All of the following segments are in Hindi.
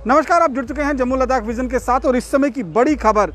नमस्कार, आप जुड़ चुके हैं जम्मू लद्दाख विजन के साथ और इस समय की बड़ी खबर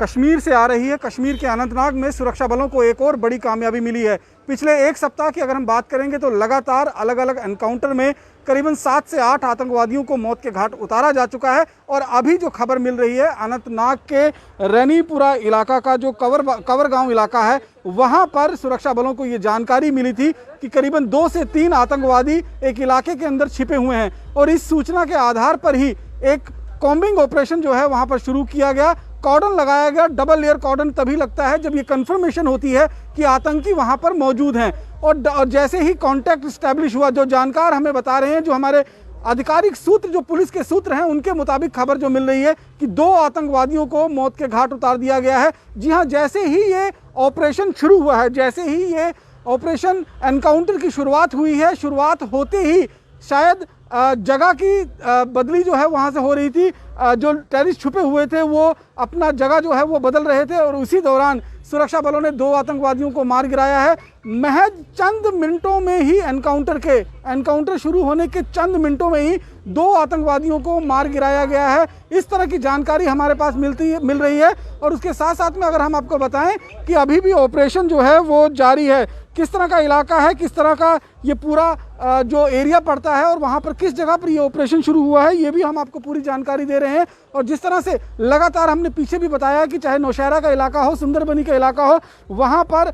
कश्मीर से आ रही है। कश्मीर के अनंतनाग में सुरक्षा बलों को एक और बड़ी कामयाबी मिली है। पिछले एक सप्ताह की अगर हम बात करेंगे तो लगातार अलग अलग एनकाउंटर में करीबन 7 से 8 आतंकवादियों को मौत के घाट उतारा जा चुका है। और अभी जो खबर मिल रही है, अनंतनाग के रैनीपुरा इलाका का जो कवर गांव इलाका है, वहां पर सुरक्षा बलों को ये जानकारी मिली थी कि करीबन 2 से 3 आतंकवादी एक इलाके के अंदर छिपे हुए हैं। और इस सूचना के आधार पर ही एक कॉम्बिंग ऑपरेशन जो है वहां पर शुरू किया गया, कॉर्डन लगाया गया। डबल लेयर कॉर्डन तभी लगता है जब ये कंफर्मेशन होती है कि आतंकी वहां पर मौजूद हैं। और जैसे ही कांटेक्ट स्टैब्लिश हुआ, जो जानकार हमें बता रहे हैं, जो हमारे आधिकारिक सूत्र, जो पुलिस के सूत्र हैं, उनके मुताबिक खबर जो मिल रही है कि 2 आतंकवादियों को मौत के घाट उतार दिया गया है। जी हां, जैसे ही ये ऑपरेशन शुरू हुआ है, जैसे ही ये ऑपरेशन एनकाउंटर की शुरुआत हुई है, शुरुआत होते ही शायद जगह की बदली जो है वहाँ से हो रही थी। जो टेररिस्ट छुपे हुए थे वो अपना जगह जो है वो बदल रहे थे और उसी दौरान सुरक्षा बलों ने 2 आतंकवादियों को मार गिराया है। महज चंद मिनटों में ही एनकाउंटर शुरू होने के चंद मिनटों में ही 2 आतंकवादियों को मार गिराया गया है। इस तरह की जानकारी हमारे पास मिल रही है। और उसके साथ साथ में अगर हम आपको बताएं कि अभी भी ऑपरेशन जो है वो जारी है। किस तरह का इलाका है, किस तरह का ये पूरा जो एरिया पड़ता है और वहाँ पर किस जगह पर ये ऑपरेशन शुरू हुआ है, ये भी हम आपको पूरी जानकारी दे रहे हैं। और जिस तरह से लगातार हमने पीछे भी बताया कि चाहे नौशहरा का इलाका हो, सुंदरबनी का इलाका हो, वहाँ पर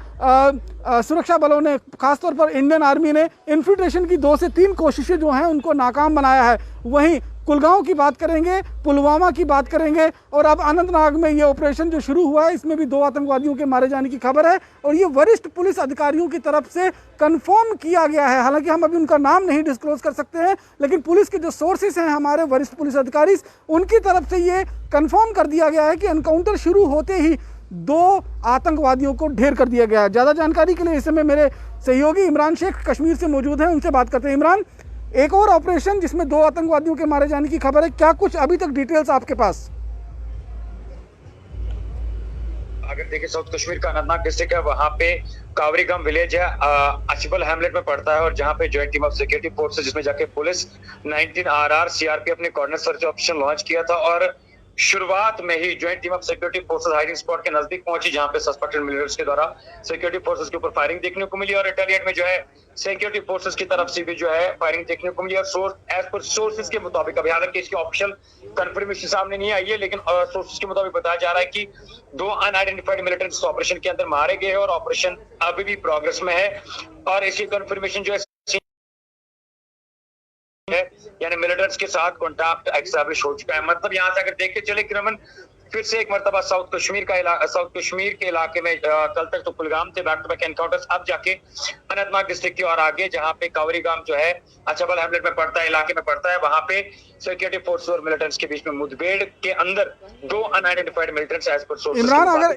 सुरक्षा बलों ने, खासतौर पर इंडियन आर्मी ने इन्फिल्ट्रेशन की 2 से 3 कोशिशें जो हैं उनको नाकाम बनाया है। वहीं कुलगांव की बात करेंगे, पुलवामा की बात करेंगे और अब अनंतनाग में ये ऑपरेशन जो शुरू हुआ है, इसमें भी 2 आतंकवादियों के मारे जाने की खबर है। और ये वरिष्ठ पुलिस अधिकारियों की तरफ से कंफर्म किया गया है। हालांकि हम अभी उनका नाम नहीं डिस्क्लोज कर सकते हैं, लेकिन पुलिस के जो सोर्सेस हैं, हमारे वरिष्ठ पुलिस अधिकारी, उनकी तरफ से ये कंफर्म कर दिया गया है कि एनकाउंटर शुरू होते ही 2 आतंकवादियों को ढेर कर दिया गया है। ज़्यादा जानकारी के लिए इस समय मेरे सहयोगी इमरान शेख कश्मीर से मौजूद हैं, उनसे बात करते हैं। इमरान, एक और ऑपरेशन जिसमें 2 आतंकवादियों के मारे जाने की खबर है, क्या कुछ अभी तक डिटेल्स आपके पास? अगर देखिए, साउथ कश्मीर का अनंतनाग डिस्ट्रिक्ट है, वहाँ पे कावरीगम विलेज है, अचबल हैमलेट में पड़ता है। और जहाँ पे joint team of security forces, जिसमें जाके पुलिस 19 RR CRPF ने कॉर्नर सर्च ऑपरेशन लॉन्च किया था। और शुरुआत में ही joint team of security forces hiding spot के नजदीक पहुंची, जहां पे सस्पेक्टेड मिलिटेंट्स के द्वारा सिक्योरिटी फोर्सेस के ऊपर फायरिंग देखने को मिली। और रिटेलिएट में जो है सिक्योरिटी फोर्सेस की तरफ से भी जो है फायरिंग देखने को मिली। और एज पर सोर्सेज के मुताबिक, अभी हालांकि इसकी ऑफिशियल कंफर्मेशन सामने नहीं आई है, लेकिन सोर्सेज के मुताबिक बताया जा रहा है कि 2 अनआइडेंटिफाइड मिलिटेंट्स ऑपरेशन के अंदर मारे गए हैं और ऑपरेशन अभी भी प्रोग्रेस में है। और इसकी कंफर्मेशन जो है यानी मिलिटेंट्स के साथ कॉन्टैक्ट एस्टैब्लिश हो चुका है। मतलब यहाँ से अगर देख के चले कि रमन, फिर से एक मर्तबा साउथ कश्मीर के इलाके में कल तक तो कुलगाम थे, बैक टू बैक एनकाउंटर्स, अब जाके अनंतनाग डिस्ट्रिक्ट की और आगे, जहाँ पे कावरीगाम जो है अचबल हैमलेट में पड़ता है, इलाके में पड़ता है, वहाँ पे सिक्योरिटी फोर्सेस और मिलिटेंट्स के बीच में मुठभेड़ के अंदर 2 unidentified militants as per sources.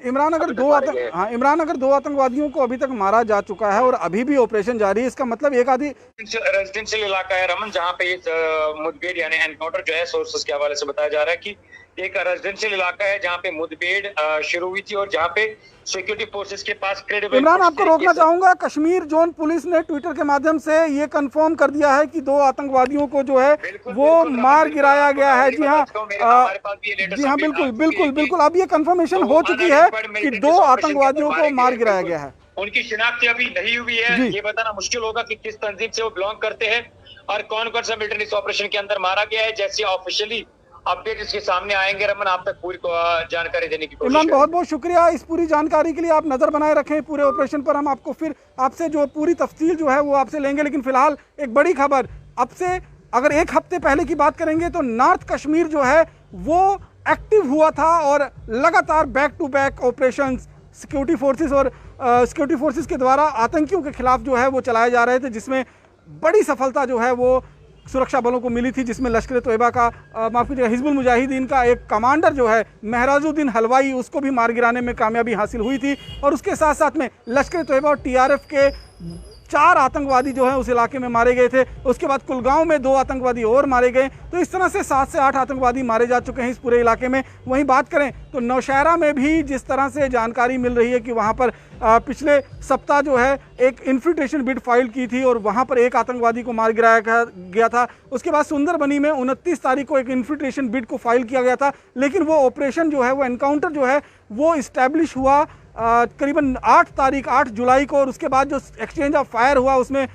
Imran, अगर 2 आतंकवादियों को अभी तक मारा जा चुका है और अभी भी ऑपरेशन जारी है, इसका मतलब एक आधी रेजिडेंशियल इलाका है रमन, जहाँ पे मुठभेड़ यानी एनकाउंटर जो है सोर्सेस के हवाले से बताया जा रहा है कि एक रेजिडेंशियल इलाका है जहाँ पे मुठभेड़ शुरू हुई थी और जहाँ पे सिक्योरिटी फोर्सेस के पास क्रेडिबल। इमरान, आपको रोकना चाहूंगा। कश्मीर जोन पुलिस ने ट्विटर के माध्यम से ये कंफर्म कर दिया है कि 2 आतंकवादियों को जो है वो मार गिराया गया है। जी हाँ, बिल्कुल अब ये कंफर्मेशन हो चुकी है कि 2 आतंकवादियों को मार गिराया गया है। उनकी शिनाख्त अभी नहीं हुई है। ये बताना मुश्किल होगा कि किस तंजीम से वो बिलोंग करते हैं और कौन कौन सा मिलिटेंट इस ऑपरेशन के अंदर मारा गया है। जैसे ऑफिशियली अपडेट इसके सामने आएंगे रमन, आप तक पूरी जानकारी देने की कोशिश। इमरान, बहुत बहुत शुक्रिया इस पूरी जानकारी के लिए। आप नजर बनाए रखें पूरे ऑपरेशन पर, हम आपको फिर आपसे जो पूरी तफसील जो है वो आपसे लेंगे। लेकिन फिलहाल एक बड़ी खबर, अब से अगर 1 हफ्ते पहले की बात करेंगे तो नॉर्थ कश्मीर जो है वो एक्टिव हुआ था और लगातार back to back operation security forces के द्वारा आतंकियों के खिलाफ जो है वो चलाए जा रहे थे, जिसमें बड़ी सफलता जो है वो सुरक्षा बलों को मिली थी, जिसमें लश्कर तोयबा का माफ़ कीजिएगा हिजबुल मुजाहिदीन का एक कमांडर जो है महराजुद्दीन हलवाई, उसको भी मार गिराने में कामयाबी हासिल हुई थी। और उसके साथ साथ में लश्कर तोयबा और TRF के 4 आतंकवादी जो है उस इलाके में मारे गए थे। उसके बाद कुलगांव में 2 आतंकवादी और मारे गए। तो इस तरह से 7 से 8 आतंकवादी मारे जा चुके हैं इस पूरे इलाके में। वहीं बात करें तो नौशहरा में भी जिस तरह से जानकारी मिल रही है कि वहाँ पर पिछले सप्ताह जो है एक इन्फिल्ट्रेशन बिड फाइल की थी और वहाँ पर एक आतंकवादी को मार गिराया गया था। उसके बाद सुंदरबनी में 29 तारीख को एक इन्फिल्ट्रेशन बिड को फाइल किया गया था, लेकिन वो ऑपरेशन जो है, वो एनकाउंटर जो है वो इस्टेब्लिश हुआ करीबन 8 जुलाई को। और उसके बाद जो एक्सचेंज ऑफ फायर हुआ उसमें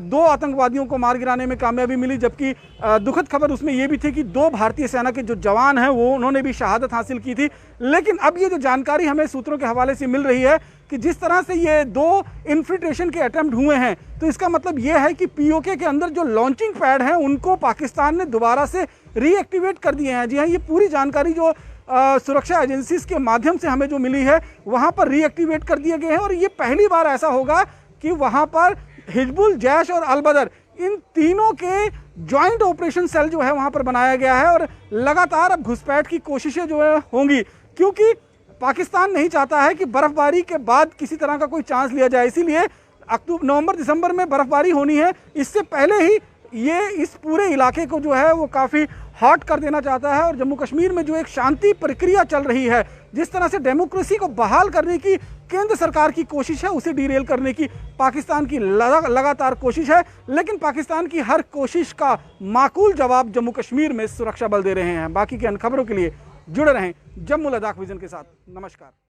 2 आतंकवादियों को मार गिराने में कामयाबी मिली। जबकि दुखद खबर उसमें यह भी थी कि 2 भारतीय सेना के जो जवान हैं वो उन्होंने भी शहादत हासिल की थी। लेकिन अब ये जो जानकारी हमें सूत्रों के हवाले से मिल रही है कि जिस तरह से ये 2 इन्फिल्ट्रेशन के अटेम्प्ट हुए हैं, तो इसका मतलब ये है कि पीओके के अंदर जो लॉन्चिंग पैड हैं उनको पाकिस्तान ने दोबारा से रीएक्टिवेट कर दिए हैं। जी हाँ, ये पूरी जानकारी जो सुरक्षा एजेंसीज के माध्यम से हमें जो मिली है वहाँ पर रीएक्टिवेट कर दिए गए हैं। और ये पहली बार ऐसा होगा कि वहाँ पर हिजबुल, जैश और अल बदर, इन तीनों के जॉइंट ऑपरेशन सेल जो है वहाँ पर बनाया गया है। और लगातार अब घुसपैठ की कोशिशें जो है होंगी, क्योंकि पाकिस्तान नहीं चाहता है कि बर्फबारी के बाद किसी तरह का कोई चांस लिया जाए। इसीलिए नवंबर दिसंबर में बर्फबारी होनी है, इससे पहले ही ये इस पूरे इलाके को जो है वो काफ़ी हॉट कर देना चाहता है। और जम्मू कश्मीर में जो एक शांति प्रक्रिया चल रही है, जिस तरह से डेमोक्रेसी को बहाल करने की केंद्र सरकार की कोशिश है, उसे डीरेल करने की पाकिस्तान की लगातार कोशिश है। लेकिन पाकिस्तान की हर कोशिश का माकूल जवाब जम्मू कश्मीर में सुरक्षा बल दे रहे हैं। बाकी की अन्य खबरों के लिए जुड़े रहें जम्मू लद्दाख विजन के साथ। नमस्कार।